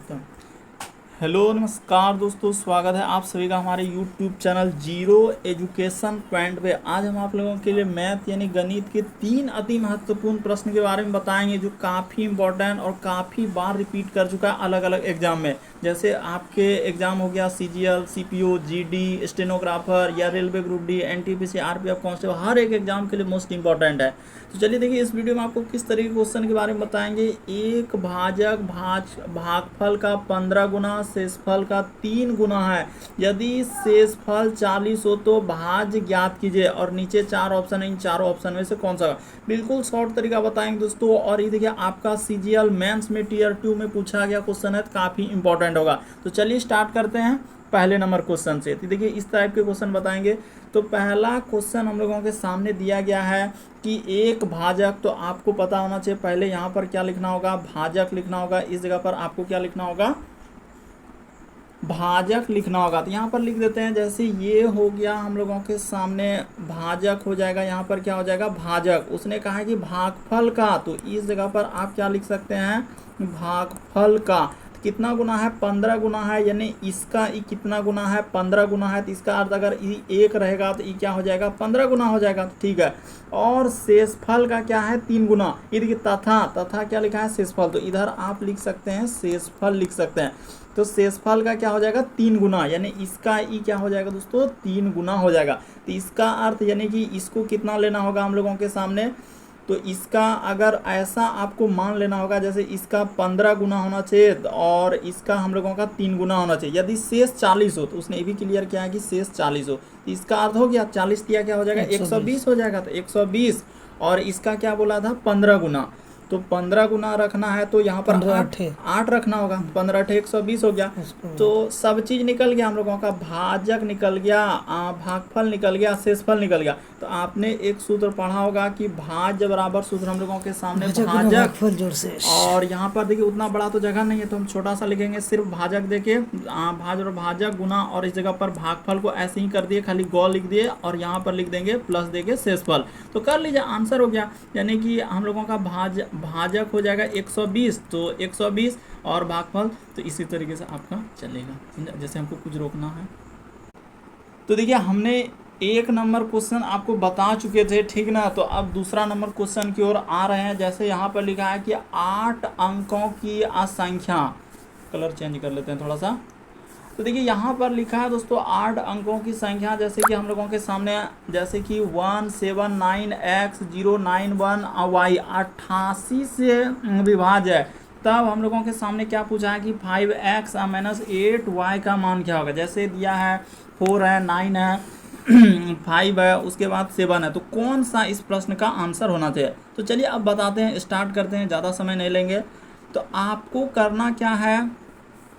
तो हेलो नमस्कार दोस्तों, स्वागत है आप सभी का हमारे YouTube channel zero education point पे। आज हम आप लोगों के लिए मैथ यानी गणित के 3 अति महत्वपूर्ण प्रश्न के बारे में बताएंगे जो काफ़ी इंपॉर्टेंट और काफ़ी बार रिपीट कर चुका है अलग अलग एग्जाम में। जैसे आपके एग्जाम हो गया सीजीएल, सीपीओ, जीडी, स्टेनोग्राफर या railway group D, NTPC, RPF constable, हर एक एग्जाम के लिए मोस्ट इंपॉर्टेंट है। तो चलिए देखिए, इस वीडियो में आपको किस तरीके के क्वेश्चन के बारे में बताएंगे। एक भाजक भागफल का 15 गुना शेषफल का 3 गुना है। यदि शेषफल 40 हो तो भाज्य ज्ञात कीजिए। और नीचे 4 ऑप्शन है, इन चारों ऑप्शन में से कौन सा। बिल्कुल शॉर्ट तरीका बताएंगे दोस्तों। और ये देखिए, आपका सीजीएल मेंस में टीयर 2 में पूछा गया क्वेश्चन है, काफ़ी इंपॉर्टेंट होगा। तो चलिए स्टार्ट करते हैं पहले नंबर क्वेश्चन से। तो देखिए, इस टाइप के क्वेश्चन बताएंगे। तो पहला क्वेश्चन हम लोगों के सामने दिया गया है कि एक भाजक, तो आपको पता होना चाहिए पहले यहाँ पर क्या लिखना होगा, भाजक लिखना होगा। इस जगह पर आपको क्या लिखना होगा, भाजक लिखना होगा। तो यहाँ पर लिख देते हैं, जैसे ये हो गया हम लोगों के सामने भाजक हो जाएगा। यहाँ पर क्या हो जाएगा, भाजक। उसने कहा है कि भागफल का, तो इस जगह पर आप क्या लिख सकते हैं, भागफल का। तो कितना गुना है, 15 गुना है। यानी इसका ई कितना गुना है, 15 गुना है। तो इसका अर्थ अगर ई 1 रहेगा तो ई क्या हो जाएगा, 15 गुना हो जाएगा। ठीक है। और शेषफल का क्या है, 3 गुना। ये देखिए, तथा क्या लिखा है, शेषफल। तो इधर आप लिख सकते हैं शेषफल लिख सकते हैं। तो शेषफल का क्या हो जाएगा, 3 गुना। यानी इसका ई क्या हो जाएगा दोस्तों, 3 गुना हो जाएगा। तो इसका अर्थ यानी कि इसको कितना लेना होगा हम लोगों के सामने। तो इसका अगर ऐसा आपको मान लेना होगा, जैसे इसका 15 गुना होना चाहिए और इसका हम लोगों का 3 गुना होना चाहिए। यदि शेष 40 हो, तो उसने ये भी क्लियर किया है कि शेष 40 हो। तो इसका अर्थ हो गया 40 दिया क्या हो जाएगा, 120 हो जाएगा। तो 120 और इसका क्या बोला था, 15 गुना। तो 15 गुना रखना है तो यहाँ पर 8 रखना होगा। 15 8 120 हो गया। तो सब चीज़ निकल गया हम लोगों का, भाजक निकल गया, भागफल निकल गया, शेषफल निकल गया। तो आपने एक सूत्र पढ़ा होगा कि भाज्य बराबर सूत्र हम लोगों के सामने भाजक। और यहाँ पर देखिए, उतना बड़ा तो जगह नहीं है तो हम छोटा सा लिखेंगे, सिर्फ भाजक देके भाज और भाजक गुना, और इस जगह पर भागफल को ऐसे ही कर दिए, खाली गौ लिख दिए और यहाँ पर लिख देंगे प्लस देके शेषफल। तो कर लीजिए, आंसर हो गया। यानी कि हम लोगों का भाजक हो जाएगा 120, तो 120 और भागफल। तो इसी तरीके से आपका चलेगा, जैसे हमको कुछ रोकना है। तो देखिए, हमने एक नंबर क्वेश्चन आपको बता चुके थे, ठीक ना। तो अब दूसरा नंबर क्वेश्चन की ओर आ रहे हैं। जैसे यहाँ पर लिखा है कि 8 अंकों की असंख्या, कलर चेंज कर लेते हैं थोड़ा सा। तो देखिए, यहाँ पर लिखा है दोस्तों 8 अंकों की संख्या, जैसे कि हम लोगों के सामने, जैसे कि 179x091y 88 से विभाज्य है। तब हम लोगों के सामने क्या पूछा है कि 5x - 8y का मान क्या होगा। जैसे दिया है 4 है, 9 है, 5 है, उसके बाद 7 है। तो कौन सा इस प्रश्न का आंसर होना चाहिए। तो चलिए अब बताते हैं, स्टार्ट करते हैं, ज़्यादा समय नहीं लेंगे। तो आपको करना क्या है,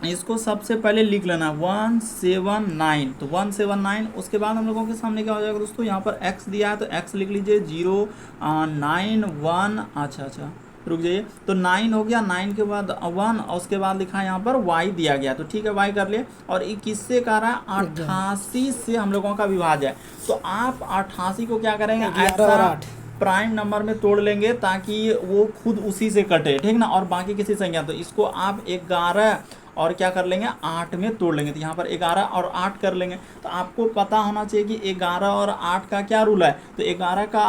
इसको सबसे पहले लिख लेना 179। तो 179, उसके बाद हम लोगों के सामने क्या हो जाएगा दोस्तों, यहाँ पर x दिया है तो x लिख लीजिए 091। अच्छा रुक जाइए, तो 9 हो गया, 9 के बाद 1 और उसके बाद लिखा है यहाँ पर y दिया गया। तो ठीक है, y कर लिए। और ये किससे कर रहा है, 88 से हम लोगों का विभाज्य है। तो आप 88 को क्या करेंगे, ऐसा प्राइम नंबर में तोड़ लेंगे ताकि वो खुद उसी से कटे, ठीक ना। और बाकी किसी संख्या, तो इसको आप 11 और क्या कर लेंगे, 8 में तोड़ लेंगे। तो यहाँ पर 11 और 8 कर लेंगे। तो आपको पता होना चाहिए कि 11 और 8 का क्या रूल है। तो 11 का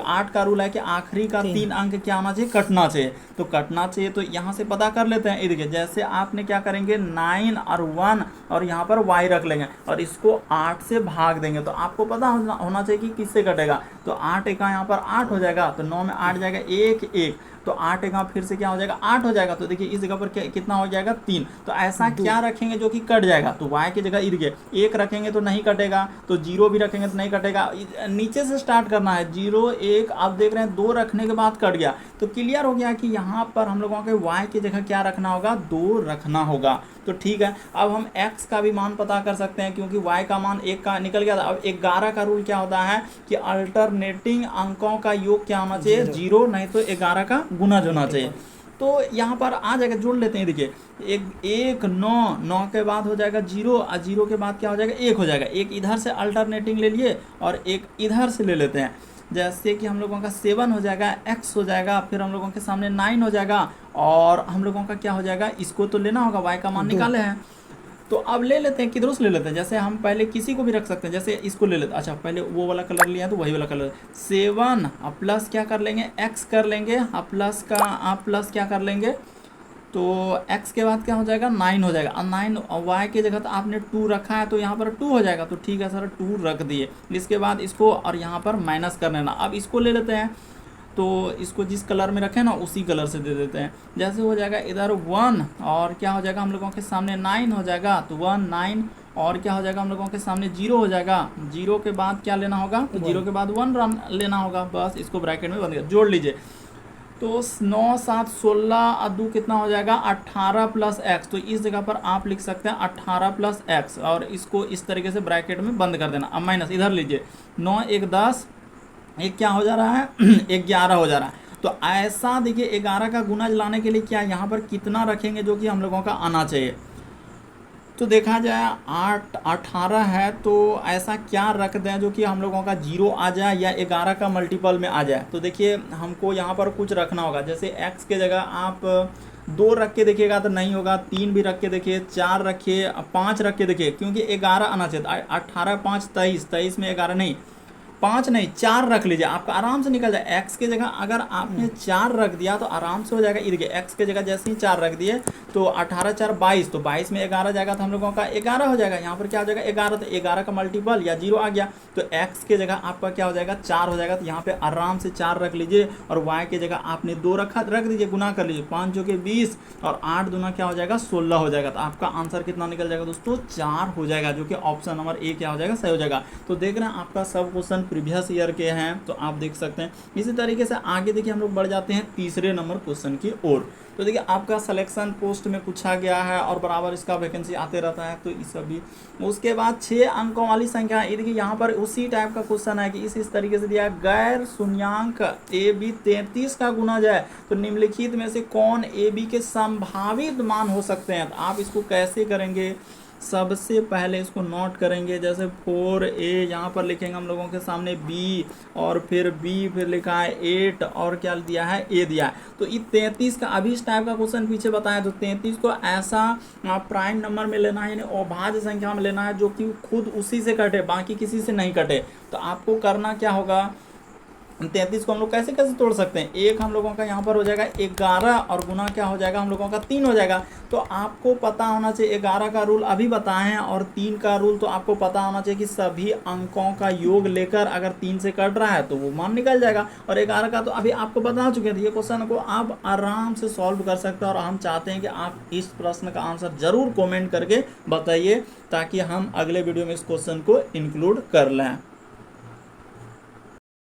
8 का रूल है कि आखिरी का 3 अंक क्या होना चाहिए, कटना चाहिए। तो कटना चाहिए, तो यहाँ से पता कर लेते हैं। ये देखिए, जैसे आपने क्या करेंगे, 9 और 1 और यहाँ पर y रख लेंगे और इसको 8 से भाग देंगे। तो आपको पता होना चाहिए कि किससे कटेगा। तो 8 एका यहाँ पर 8 हो जाएगा, तो 9 में 8 जाएगा, 1 1, तो 8 एका फिर से क्या हो जाएगा, 8 हो जाएगा। तो देखिए, इस जगह पर कितना हो जाएगा, 3। तो ऐसा क्या रखेंगे जो कि कट जाएगा। तो y की जगह इधर 1 रखेंगे तो नहीं कटेगा, तो 0 भी रखेंगे तो नहीं कटेगा। नीचे से स्टार्ट करना है, 0 1। आप देख रहे हैं 2 रखने के बाद कट गया। तो क्लियर हो गया कि यहाँ पर हम लोगों के y की जगह क्या रखना होगा, 2 रखना होगा। तो ठीक है, अब हम x का भी मान पता कर सकते हैं क्योंकि y का मान 1 का निकल गया था। अब 11 का रूल क्या होता है कि अल्टरनेटिंग अंकों का योग क्या होना चाहिए, 0, नहीं तो 11 का गुना होना चाहिए। तो यहाँ पर आ जाएगा, जोड़ लेते हैं। देखिए, 1 9 के बाद हो जाएगा 0 और 0 के बाद क्या हो जाएगा, 1 हो जाएगा। एक इधर से अल्टरनेटिंग ले लिए और एक इधर से ले लेते हैं। जैसे कि हम लोगों का 7 हो जाएगा, x हो जाएगा, फिर हम लोगों के सामने 9 हो जाएगा, और हम लोगों का क्या हो जाएगा, इसको तो लेना होगा, y का मान निकाले हैं। तो अब ले लेते हैं, किधरों से ले लेते हैं, जैसे हम पहले किसी को भी रख सकते हैं, जैसे इसको ले लेते हैं। अच्छा, पहले वो वाला कलर लिया है तो वही वाला कलर 7, अब प्लस क्या कर लेंगे, x कर लेंगे, अब प्लस का आप प्लस क्या कर लेंगे, तो x के बाद क्या हो जाएगा, 9 हो जाएगा, और 9 y की जगह तो आपने 2 रखा है तो यहाँ पर 2 हो जाएगा, तो ठीक है सर 2 रख दिए। इसके बाद इसको और यहाँ पर माइनस कर लेना। अब इसको ले लेते हैं, तो इसको जिस कलर में रखें ना उसी कलर से दे देते हैं। जैसे हो जाएगा इधर 1, और क्या हो जाएगा हम लोगों के सामने 9 हो जाएगा, तो 1 9, और क्या हो जाएगा हम लोगों के सामने 0 हो जाएगा। 0 के बाद क्या लेना होगा, तो 0 के बाद 1 रन लेना होगा, बस इसको ब्रैकेट में बंद कर जोड़ लीजिए। तो 9 7 16 और 2 कितना हो जाएगा, 18 प्लस एक्स। तो इस जगह पर आप लिख सकते हैं 18 प्लस एक्स, और इसको इस तरीके से ब्रैकेट में बंद कर देना। अब माइनस इधर लीजिए, 9 1 10, एक क्या हो जा रहा है 11 हो जा रहा है। तो ऐसा देखिए 11 का गुना लाने के लिए क्या यहाँ पर कितना रखेंगे जो कि हम लोगों का आना चाहिए। तो देखा जाए 8 18 है, तो ऐसा क्या रख दें जो कि हम लोगों का 0 आ जाए या 11 का मल्टीपल में आ जाए। तो देखिए हमको यहाँ पर कुछ रखना होगा, जैसे x के जगह आप 2 रख के देखिएगा तो नहीं होगा, 3 भी रख के देखिए, 4 रखिए, 5 रख के देखिए, क्योंकि 11 आना चाहिए। 18 5 23, 23 में 11 नहीं, 5 नहीं 4 रख लीजिए, आपका आराम से निकल जाए। x के जगह अगर आपने 4 रख दिया तो आराम से हो जाएगा। ये देखिए x के जगह जैसे ही 4 रख दिए तो 18 4 22, तो 22 में 11 जाएगा तो हम लोगों का 11 हो जाएगा। यहाँ पर क्या हो जाएगा 11, तो 11 का मल्टीपल या 0 आ गया, तो x के जगह आपका क्या हो जाएगा 4 हो जाएगा। तो यहाँ पे आराम से 4 रख लीजिए, और y के जगह आपने 2 रख दीजिए, गुना कर लीजिए, 5 जो कि 20, और 8 दूना क्या हो जाएगा 16 हो जाएगा। तो आपका आंसर कितना निकल जाएगा दोस्तों, 4 हो जाएगा, जो कि ऑप्शन नंबर ए क्या हो जाएगा, सही हो जाएगा। तो देख रहे हैं आपका सब क्वेश्चन प्रीवियस ईयर के हैं, तो आप देख सकते हैं। इसी तरीके से आगे देखिए हम लोग बढ़ जाते हैं तीसरे नंबर क्वेश्चन की ओर। तो देखिए आपका सिलेक्शन पोस्ट में पूछा गया है और बराबर इसका वैकेंसी आते रहता है, तो इस सभी उसके बाद 6 अंकों वाली संख्या। ये देखिए यहाँ पर उसी टाइप का क्वेश्चन है कि इस तरीके से दिया है, गैर शून्यांक ए बी 33 का गुना जाए तो निम्नलिखित में से कौन ए बी के संभावित मान हो सकते हैं। तो आप इसको कैसे करेंगे, सबसे पहले इसको नोट करेंगे, जैसे 4a यहाँ पर लिखेंगे हम लोगों के सामने b, और फिर b फिर लिखा है 8, और क्या दिया है a दिया है। तो ये 33 का अभी इस टाइप का क्वेश्चन पीछे बताया, तो 33 को ऐसा प्राइम नंबर में लेना है, यानी अभाज्य संख्या में लेना है जो कि खुद उसी से कटे, बाकी किसी से नहीं कटे। तो आपको करना क्या होगा, 33 को हम लोग कैसे कैसे तोड़ सकते हैं, एक हम लोगों का यहाँ पर हो जाएगा 11, और गुना क्या हो जाएगा हम लोगों का 3 हो जाएगा। तो आपको पता होना चाहिए 11 का रूल अभी बताएं, और 3 का रूल तो आपको पता होना चाहिए कि सभी अंकों का योग लेकर अगर 3 से कट रहा है तो वो मान निकल जाएगा, और 11 का तो अभी आपको बता चुके हैं। ये क्वेश्चन को आप आराम से सॉल्व कर सकते हैं, और हम चाहते हैं कि आप इस प्रश्न का आंसर जरूर कॉमेंट करके बताइए, ताकि हम अगले वीडियो में इस क्वेश्चन को इंक्लूड कर लें।